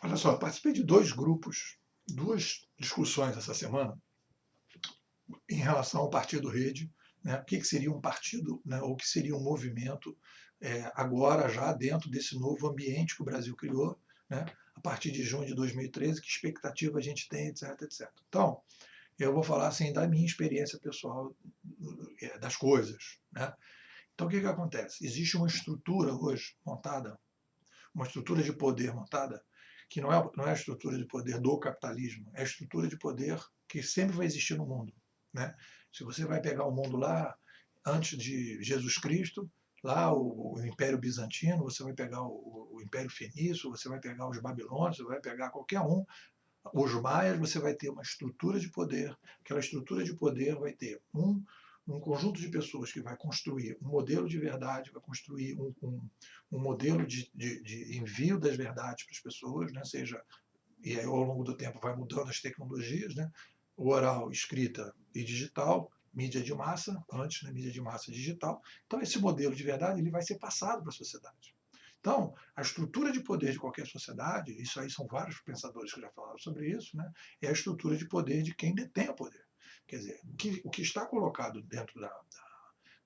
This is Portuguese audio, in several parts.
Olha só, eu participei de dois grupos, duas discussões essa semana em relação ao Partido Rede, né? O que seria um partido, né? Ou o que seria um movimento agora já dentro desse novo ambiente que o Brasil criou, né? A partir de junho de 2013, que expectativa a gente tem, etc, etc. Então, eu vou falar assim da minha experiência pessoal das coisas, né? Então, o que acontece? Existe uma estrutura hoje montada, uma estrutura de poder montada, que não é a estrutura de poder do capitalismo, é a estrutura de poder que sempre vai existir no mundo, né? Se você vai pegar o mundo lá antes de Jesus Cristo, lá o Império Bizantino, você vai pegar o Império Fenício, você vai pegar os Babilônios, você vai pegar qualquer um, os maias, você vai ter uma estrutura de poder. Aquela estrutura de poder vai ter um conjunto de pessoas que vai construir um modelo de verdade, vai construir um modelo de envio das verdades para as pessoas, né? Seja, e aí ao longo do tempo vai mudando as tecnologias, né? O oral, escrita e digital, mídia de massa, antes, né? Mídia de massa digital. Então esse modelo de verdade ele vai ser passado para a sociedade. Então, a estrutura de poder de qualquer sociedade, isso aí são vários pensadores que já falaram sobre isso, né? É a estrutura de poder de quem detém o poder. Quer dizer, o que está colocado dentro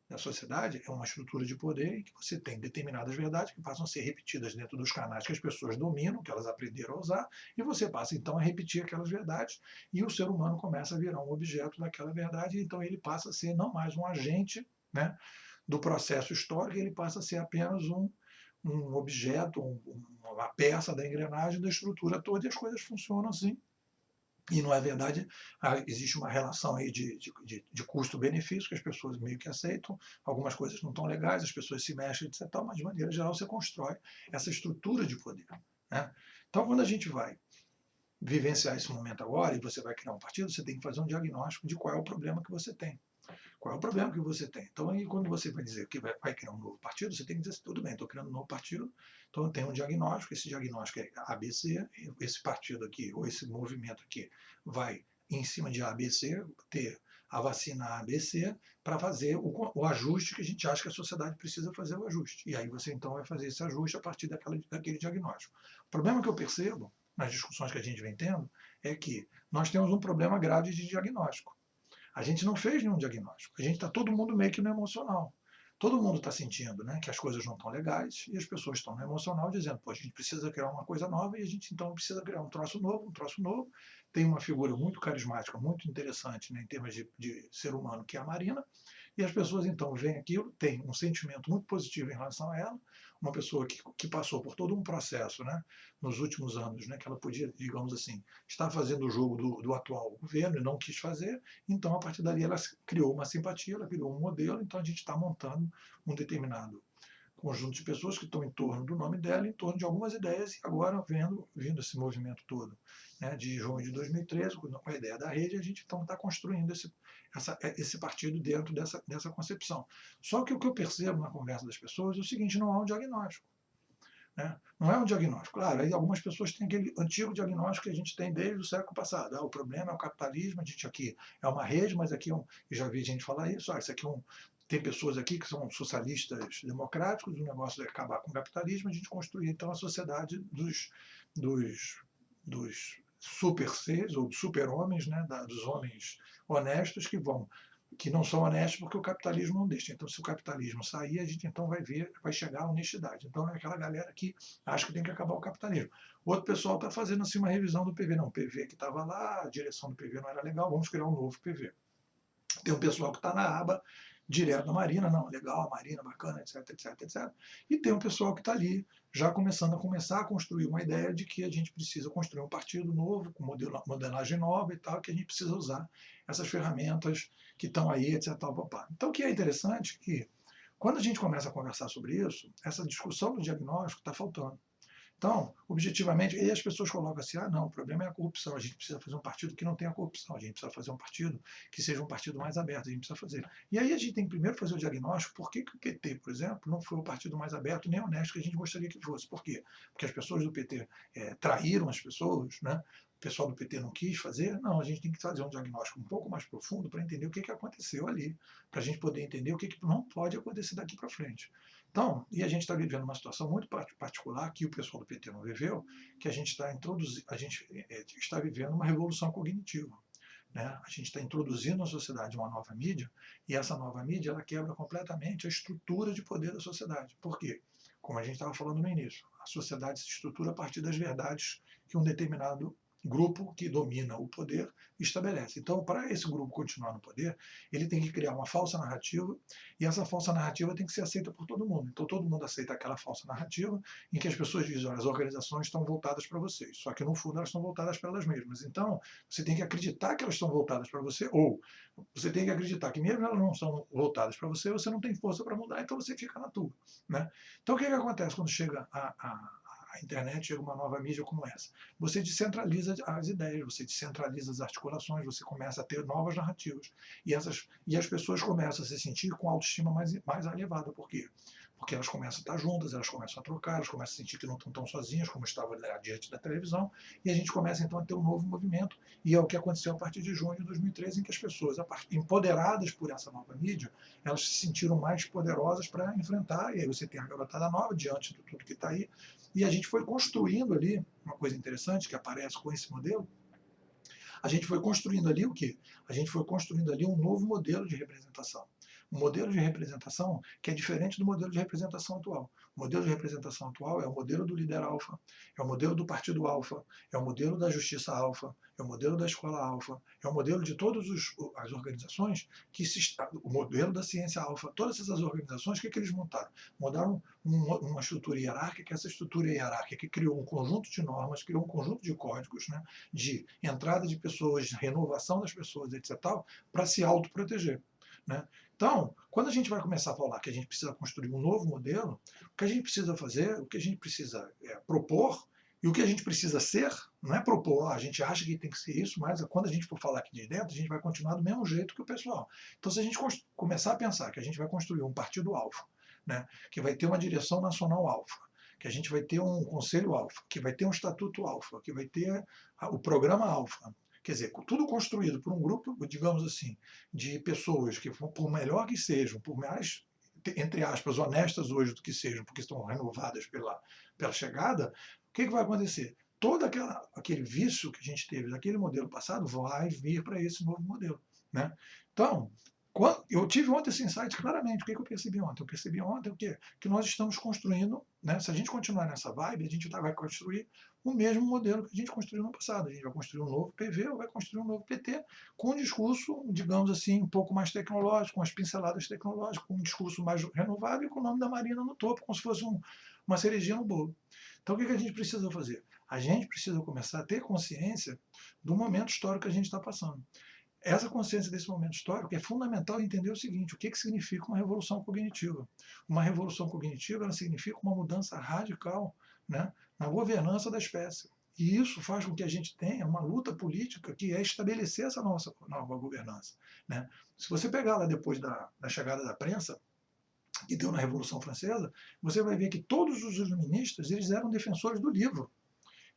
da sociedade é uma estrutura de poder em que você tem determinadas verdades que passam a ser repetidas dentro dos canais que as pessoas dominam, que elas aprenderam a usar, e você passa então a repetir aquelas verdades, e o ser humano começa a virar um objeto daquela verdade, e então ele passa a ser não mais um agente, né, do processo histórico, ele passa a ser apenas um objeto, uma peça da engrenagem da estrutura toda, e as coisas funcionam assim. E não é verdade, existe uma relação aí de custo-benefício que as pessoas meio que aceitam, algumas coisas não estão legais, as pessoas se mexem, etc. Mas de maneira geral você constrói essa estrutura de poder, né? Então quando a gente vai vivenciar esse momento agora e você vai criar um partido, você tem que fazer um diagnóstico de qual é o problema que você tem. Qual é o problema que você tem? Então, aí, quando você vai dizer que vai criar um novo partido, você tem que dizer assim, tudo bem, estou criando um novo partido, então eu tenho um diagnóstico, esse diagnóstico é ABC, esse partido aqui, ou esse movimento aqui, vai, em cima de ABC, ter a vacina ABC para fazer o ajuste que a gente acha que a sociedade precisa fazer o ajuste. E aí você, então, vai fazer esse ajuste a partir daquele diagnóstico. O problema que eu percebo, nas discussões que a gente vem tendo, é que nós temos um problema grave de diagnóstico. A gente não fez nenhum diagnóstico. A gente está todo mundo meio que no emocional. Todo mundo está sentindo, né, que as coisas não estão legais e as pessoas estão no emocional dizendo, pô, a gente precisa criar uma coisa nova e a gente então precisa criar um troço novo, um troço novo. Tem uma figura muito carismática, muito interessante, né, em termos de ser humano, que é a Marina, e as pessoas então veem aquilo, têm um sentimento muito positivo em relação a ela, uma pessoa que passou por todo um processo, né, nos últimos anos, né, que ela podia, digamos assim, estar fazendo o jogo do atual governo e não quis fazer, então a partir dali ela criou uma simpatia, ela criou um modelo, então a gente está montando um determinado conjunto de pessoas que estão em torno do nome dela, em torno de algumas ideias, e agora vindo esse movimento todo, né, de junho de 2013, com a ideia da rede, a gente então está construindo esse partido dentro dessa concepção. Só que o que eu percebo na conversa das pessoas é o seguinte, não há um diagnóstico. Né? Não é um diagnóstico. Claro, aí algumas pessoas têm aquele antigo diagnóstico que a gente tem desde o século passado. O problema é o capitalismo, a gente aqui é uma rede, mas aqui eu já vi gente falar isso, isso aqui tem pessoas aqui que são socialistas democráticos, o negócio é acabar com o capitalismo, a gente construir então a sociedade dos super seres, ou super homens, né, dos homens honestos que não são honestos porque o capitalismo não deixa. Então, se o capitalismo sair, a gente então vai chegar à honestidade. Então, é aquela galera que acha que tem que acabar o capitalismo. O outro pessoal está fazendo assim uma revisão do PV. Não, o PV que estava lá, a direção do PV não era legal, vamos criar um novo PV. Tem um pessoal que está na aba direto da Marina, não, legal, a Marina, bacana, etc, etc, etc. E tem um pessoal que está ali já começando a construir uma ideia de que a gente precisa construir um partido novo, com modelagem nova e tal, que a gente precisa usar essas ferramentas que estão aí, etc. Tal. Então, o que é interessante é que, quando a gente começa a conversar sobre isso, essa discussão do diagnóstico está faltando. Então, objetivamente, e as pessoas colocam assim, não, o problema é a corrupção, a gente precisa fazer um partido que não tenha corrupção, a gente precisa fazer um partido que seja um partido mais aberto, a gente precisa fazer. E aí a gente tem que primeiro fazer o diagnóstico, por que o PT, por exemplo, não foi o partido mais aberto nem honesto que a gente gostaria que fosse. Por quê? Porque as pessoas do PT traíram as pessoas, né? O pessoal do PT não quis fazer? Não, a gente tem que fazer um diagnóstico um pouco mais profundo para entender o que aconteceu ali, para a gente poder entender o que não pode acontecer daqui para frente. Então, e a gente está vivendo uma situação muito particular que o pessoal do PT não viveu, que a gente está está vivendo uma revolução cognitiva. Né? A gente está introduzindo na sociedade uma nova mídia, e essa nova mídia ela quebra completamente a estrutura de poder da sociedade. Por quê? Como a gente estava falando no início, a sociedade se estrutura a partir das verdades que um determinado grupo que domina o poder estabelece. Então, para esse grupo continuar no poder, ele tem que criar uma falsa narrativa, e essa falsa narrativa tem que ser aceita por todo mundo. Então, todo mundo aceita aquela falsa narrativa em que as pessoas dizem, olha, as organizações estão voltadas para vocês, só que no fundo elas estão voltadas para elas mesmas. Então, você tem que acreditar que elas estão voltadas para você, ou você tem que acreditar que mesmo elas não são voltadas para você, você não tem força para mudar, então você fica na tua. Né? Então, o que acontece quando chega a internet, chega uma nova mídia como essa? Você descentraliza as ideias, você descentraliza as articulações, você começa a ter novas narrativas. E as pessoas começam a se sentir com autoestima mais elevada. Por quê? Porque elas começam a estar juntas, elas começam a trocar, elas começam a sentir que não estão tão sozinhas como estavam diante da televisão, e a gente começa então a ter um novo movimento, e é o que aconteceu a partir de junho de 2013, em que as pessoas, empoderadas por essa nova mídia, elas se sentiram mais poderosas para enfrentar, e aí você tem a garotada nova diante de tudo que está aí, e a gente foi construindo ali, uma coisa interessante que aparece com esse modelo, a gente foi construindo ali o quê? A gente foi construindo ali um novo modelo de representação. Um modelo de representação que é diferente do modelo de representação atual. O modelo de representação atual é o modelo do líder alfa, é o modelo do partido alfa, é o modelo da justiça alfa, é o modelo da escola alfa, é o modelo de todas as organizações, o modelo da ciência alfa. Todas essas organizações, o que eles montaram? Montaram uma estrutura hierárquica, essa estrutura hierárquica criou um conjunto de normas, criou um conjunto de códigos, né, de entrada de pessoas, renovação das pessoas, etc., para se autoproteger. Né? Então, quando a gente vai começar a falar que a gente precisa construir um novo modelo, o que a gente precisa fazer, o que a gente precisa propor, e o que a gente precisa ser, não é propor, a gente acha que tem que ser isso, mas quando a gente for falar aqui de dentro, a gente vai continuar do mesmo jeito que o pessoal. Então, se a gente começar a pensar que a gente vai construir um partido alfa, né, que vai ter uma direção nacional alfa, que a gente vai ter um conselho alfa, que vai ter um estatuto alfa, que vai ter o programa alfa, quer dizer, tudo construído por um grupo, digamos assim, de pessoas que, por melhor que sejam, por mais, entre aspas, honestas hoje do que sejam, porque estão renovadas pela chegada, o que vai acontecer? Todo aquele vício que a gente teve daquele modelo passado vai vir para esse novo modelo. Né? Então, eu tive ontem esse insight claramente. O que eu percebi ontem? Eu percebi ontem o quê? Que nós estamos construindo, né? Se a gente continuar nessa vibe, a gente vai construir o mesmo modelo que a gente construiu no passado. A gente vai construir um novo PV ou vai construir um novo PT com um discurso, digamos assim, um pouco mais tecnológico, com as pinceladas tecnológicas, com um discurso mais renovável e com o nome da Marina no topo, como se fosse uma cerejinha no bolo. Então, o que a gente precisa fazer? A gente precisa começar a ter consciência do momento histórico que a gente está passando. Essa consciência desse momento histórico é fundamental entender o seguinte: o que significa uma revolução cognitiva? Uma revolução cognitiva ela significa uma mudança radical, né, na governança da espécie. E isso faz com que a gente tenha uma luta política que é estabelecer essa nossa nova governança. Né? Se você pegar lá depois da chegada da prensa, que deu na Revolução Francesa, você vai ver que todos os iluministas eles eram defensores do livro.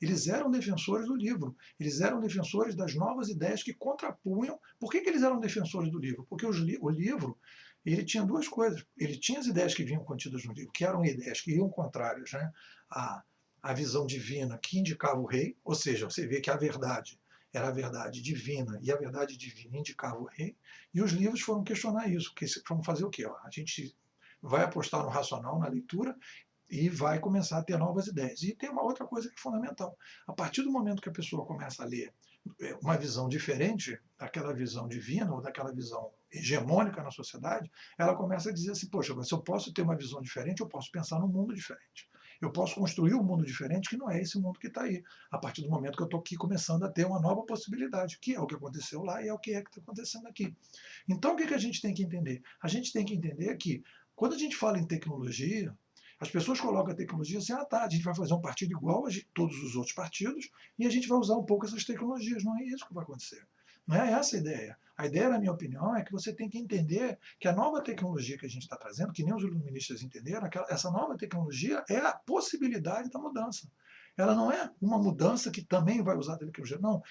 Eles eram defensores do livro, eles eram defensores das novas ideias que contrapunham. Por que eles eram defensores do livro? Porque o livro ele tinha duas coisas. Ele tinha as ideias que vinham contidas no livro, que eram ideias que iam contrárias, né, à visão divina que indicava o rei, ou seja, você vê que a verdade era a verdade divina e a verdade divina indicava o rei, e os livros foram questionar isso, que foram fazer o quê? A gente vai apostar no racional, na leitura, e vai começar a ter novas ideias. E tem uma outra coisa que é fundamental. A partir do momento que a pessoa começa a ler uma visão diferente daquela visão divina ou daquela visão hegemônica na sociedade, ela começa a dizer assim, poxa, se eu posso ter uma visão diferente, eu posso pensar num mundo diferente. Eu posso construir um mundo diferente que não é esse mundo que está aí. A partir do momento que eu estou aqui começando a ter uma nova possibilidade, que é o que aconteceu lá e é o que está acontecendo aqui. Então, o que a gente tem que entender? A gente tem que entender que, quando a gente fala em tecnologia, as pessoas colocam a tecnologia assim, a gente vai fazer um partido igual a todos os outros partidos e a gente vai usar um pouco essas tecnologias. Não é isso que vai acontecer. Não é essa a ideia. A ideia, na minha opinião, é que você tem que entender que a nova tecnologia que a gente está trazendo, que nem os iluministas entenderam, essa nova tecnologia é a possibilidade da mudança. Ela não é uma mudança que também vai usar a tecnologia. Não,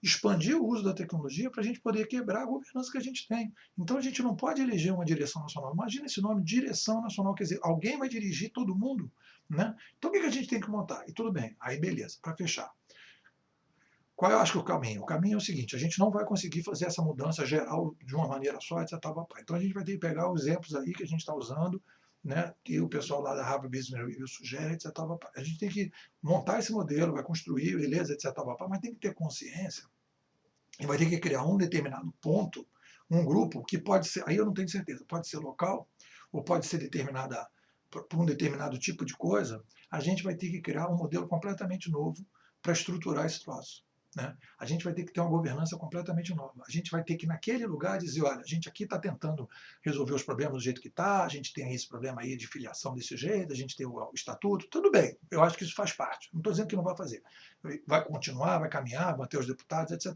expandir o uso da tecnologia para a gente poder quebrar a governança que a gente tem. Então a gente não pode eleger uma direção nacional. Imagina esse nome, direção nacional, quer dizer, alguém vai dirigir todo mundo, né? Então o que a gente tem que montar? E tudo bem, aí beleza, para fechar. Qual eu acho que é o caminho? O caminho é o seguinte, a gente não vai conseguir fazer essa mudança geral de uma maneira só, etc. Então a gente vai ter que pegar os exemplos aí que a gente está usando, né, que o pessoal lá da Harvard Business Review sugere, etc. A gente tem que montar esse modelo, vai construir, beleza, etc. Mas tem que ter consciência e vai ter que criar um determinado ponto, um grupo que pode ser, aí eu não tenho certeza, pode ser local ou pode ser determinada por um determinado tipo de coisa, a gente vai ter que criar um modelo completamente novo para estruturar esse troço. Né? A gente vai ter que ter uma governança completamente nova. A gente vai ter que, naquele lugar, dizer, olha, a gente aqui está tentando resolver os problemas do jeito que está, a gente tem esse problema aí de filiação desse jeito, a gente tem o estatuto, tudo bem, eu acho que isso faz parte. Não estou dizendo que não vai fazer. Vai continuar, vai caminhar, vai ter os deputados, etc.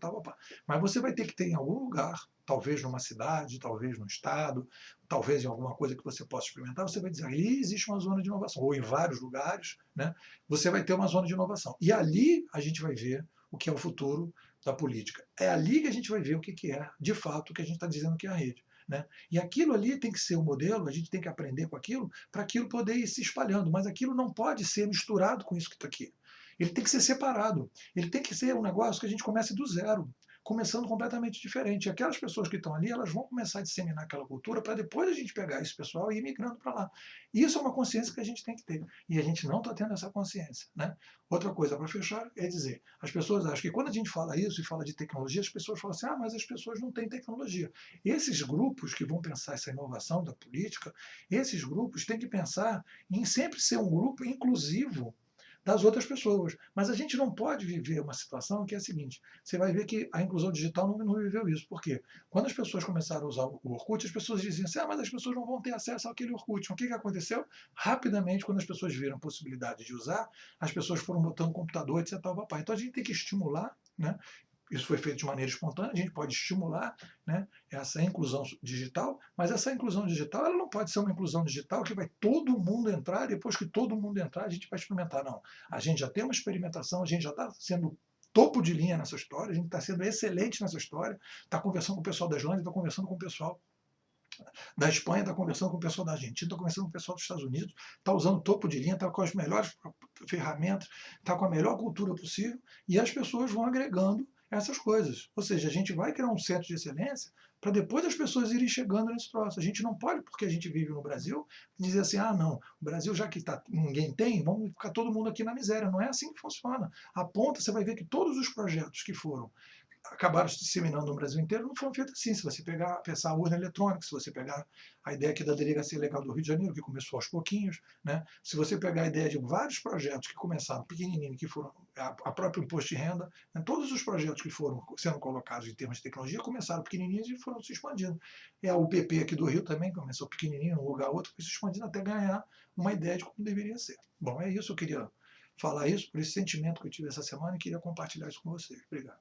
Mas você vai ter que ter em algum lugar, talvez numa cidade, talvez no estado, talvez em alguma coisa que você possa experimentar, você vai dizer, ali existe uma zona de inovação, ou em vários lugares, né, você vai ter uma zona de inovação. E ali a gente vai ver o que é o futuro da política. É ali que a gente vai ver o que é, de fato, o que a gente está dizendo que é a rede. Né? E aquilo ali tem que ser o modelo, a gente tem que aprender com aquilo, para aquilo poder ir se espalhando, mas aquilo não pode ser misturado com isso que está aqui. Ele tem que ser separado, ele tem que ser um negócio que a gente comece do zero, começando completamente diferente. E aquelas pessoas que estão ali, elas vão começar a disseminar aquela cultura para depois a gente pegar esse pessoal e ir migrando para lá. Isso é uma consciência que a gente tem que ter. E a gente não está tendo essa consciência. Né? Outra coisa para fechar é dizer, as pessoas acham que quando a gente fala isso e fala de tecnologia, as pessoas falam assim, mas as pessoas não têm tecnologia. Esses grupos que vão pensar essa inovação da política, esses grupos têm que pensar em sempre ser um grupo inclusivo das outras pessoas. Mas a gente não pode viver uma situação que é a seguinte, você vai ver que a inclusão digital não viveu isso. Por quê? Quando as pessoas começaram a usar o Orkut, as pessoas diziam assim, mas as pessoas não vão ter acesso àquele Orkut. O que aconteceu? Rapidamente, quando as pessoas viram a possibilidade de usar, as pessoas foram botando computador, etc. Então a gente tem que estimular, né? Isso foi feito de maneira espontânea, a gente pode estimular, né, essa inclusão digital, mas essa inclusão digital ela não pode ser uma inclusão digital que vai todo mundo entrar, e depois que todo mundo entrar a gente vai experimentar. Não. A gente já tem uma experimentação, a gente já está sendo topo de linha nessa história, a gente está sendo excelente nessa história, está conversando com o pessoal da Islândia, está conversando com o pessoal da Espanha, está conversando com o pessoal da Argentina, está conversando com o pessoal dos Estados Unidos, está usando topo de linha, está com as melhores ferramentas, está com a melhor cultura possível, e as pessoas vão agregando essas coisas. Ou seja, a gente vai criar um centro de excelência para depois as pessoas irem chegando nesse troço. A gente não pode, porque a gente vive no Brasil, dizer assim, não, o Brasil já que ninguém tem, vamos ficar todo mundo aqui na miséria. Não é assim que funciona. A ponta, você vai ver que todos os projetos que acabaram se disseminando no Brasil inteiro, não foram feitos assim. Se você pensar a urna eletrônica, se você pegar a ideia aqui da Delegacia Legal do Rio de Janeiro, que começou aos pouquinhos, né? Se você pegar a ideia de vários projetos que começaram pequenininho, que foram a próprio imposto de renda, né? Todos os projetos que foram sendo colocados em termos de tecnologia começaram pequenininhos e foram se expandindo. E a UPP aqui do Rio também começou pequenininho, um lugar outro, foi se expandindo até ganhar uma ideia de como deveria ser. Bom, é isso, eu queria falar isso, por esse sentimento que eu tive essa semana e queria compartilhar isso com vocês. Obrigado.